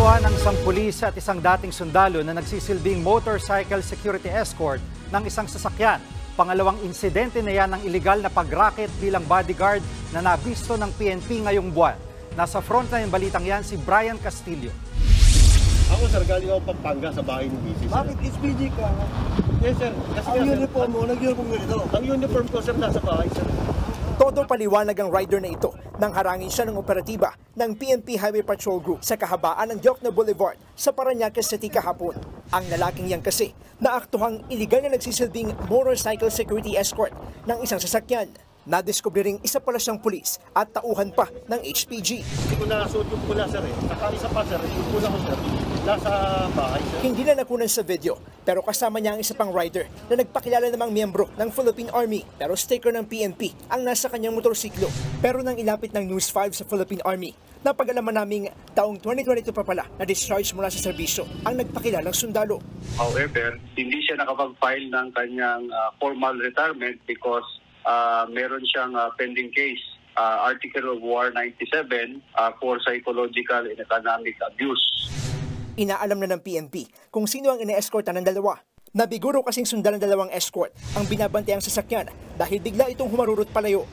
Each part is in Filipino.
Naapektuhan ng isang pulis at isang dating sundalo na nagsisilbing motorcycle security escort ng isang sasakyan. Pangalawang insidente na yan ng iligal na pag-racket bilang bodyguard na nabisto ng PNP ngayong buwan. Nasa frontline balitang yan si Brian Castillo. Ako sir, galing ako Pampanga sa bahay ng misis. Bakit SPG ka? Yes sir. Kasi Ang uniform mo, nag-uniform ganito. Ang uniform ko sir nasa bahay sir. Todo paliwanag ang rider na ito nang harangin siya ng operatiba ng PNP Highway Patrol Group sa kahabaan ng Diokno Boulevard sa Parañaque City kahapon. Ang lalaking yan kasi naaktuhang iligal na nagsisilbing motorcycle security escort ng isang sasakyan. Nadiskubre ring isa pala siyang pulis at tauhan pa ng HPG. Hindi ko nakasuot yung pula sir eh. Saka isa pa sir, yung pula ko sir, nasa bahay sir. Hindi na nakunan sa video pero kasama niya ang isa pang rider na nagpakilala namang miyembro ng Philippine Army pero sticker ng PNP ang nasa kanyang motorsiklo. Pero nang ilapit ng News 5 sa Philippine Army, napag-alaman naming taong 2022 pa pala na discharge mula sa serbisyo ang nagpakilalang sundalo. However, hindi siya nakapag-file ng kanyang formal retirement because meron siyang pending case, Article of War 97 for psychological and economic abuse. Inaalam na ng PNP kung sino ang ine-escortan ng dalawa. Nabiguro kasing sundan ng dalawang escort ang binabantayang sasakyan dahil bigla itong humarurot palayo.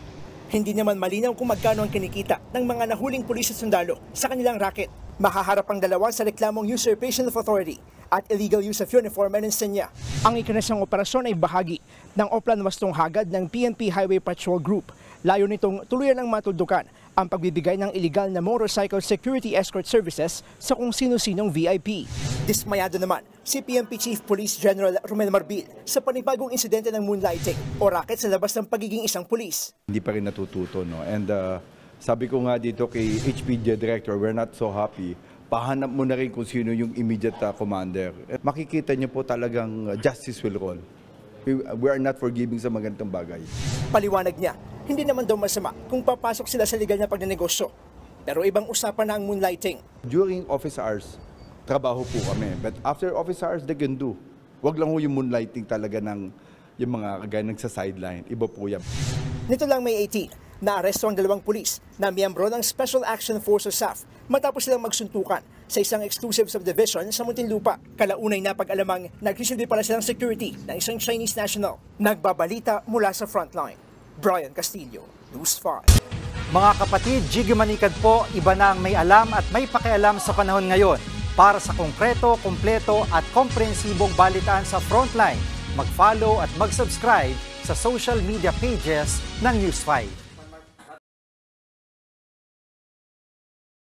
Hindi naman malinaw kung magkano ang kinikita ng mga nahuling pulis at sundalo sa kanilang racket. Mahaharap ang dalawa sa reklamong usurpation of authority at illegal use of uniform and insenya. Ang ikinasang operasyon ay bahagi ng Oplan Wastong Hagad ng PNP Highway Patrol Group. Layo nitong tuluyan ang matuldukan ang pagbibigay ng illegal na motorcycle security escort services sa kung sino-sinong VIP. Dismayado naman si PNP Chief Police General Romel Marbil sa panibagong insidente ng moonlighting o racket sa labas ng pagiging isang pulis. Hindi pa rin natututo, no? And sabi ko nga dito kay HPG Director, we're not so happy. Pahanap mo na rin kung sino yung immediate commander. Makikita niyo po talagang justice will roll. We are not forgiving sa magandang bagay. Paliwanag niya, hindi naman daw masama kung papasok sila sa legal na pagnenegosyo. Pero ibang usapan na ang moonlighting. During office hours, trabaho po kami. But after office hours, they can do. Wag lang ho yung moonlighting talaga ng yung mga kagaya ng sa sideline. Iba po yan. Nito lang May 18, naaresto ang dalawang pulis na miyembro ng Special Action Force o SAF matapos silang magsuntukan sa isang exclusive subdivision sa Muntinlupa. Kalaunay na pag-alamang nagsisilbi pala silang security ng isang Chinese national. Nagbabalita mula sa frontline. Brian Castillo, News 5. Mga kapatid, Jiggy Manikad po, iba na ang may alam at may pakialam sa panahon ngayon. Para sa konkreto, kumpleto at komprehensibong balitaan sa frontline, mag-follow at mag-subscribe sa social media pages ng News 5.